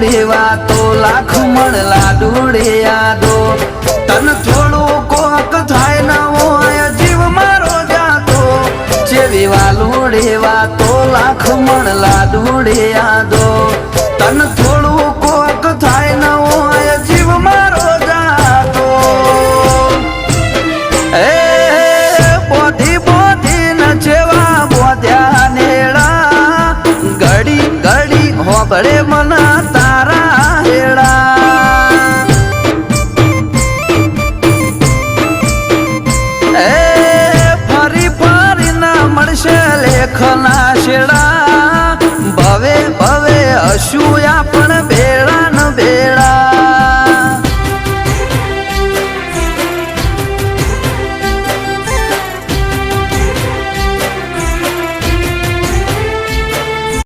લાડુડી વાતો લાખ મણ લાડુડી યાદો તન થોડું કોક થાય ન હોય જીવ મારો જાતો જેવી વાલુડી વાતો લાખ મણ લાડુડી યાદો તન થોડું કોક થાય ન હોય જીવ મારો જાતો એ બોધી બોધી ન જેવા બોધ્યા નેડા ઘડી ઘડી હોબળે મના તારા હેડા એ ફરી ફરી ના મળશે લેખના શેડા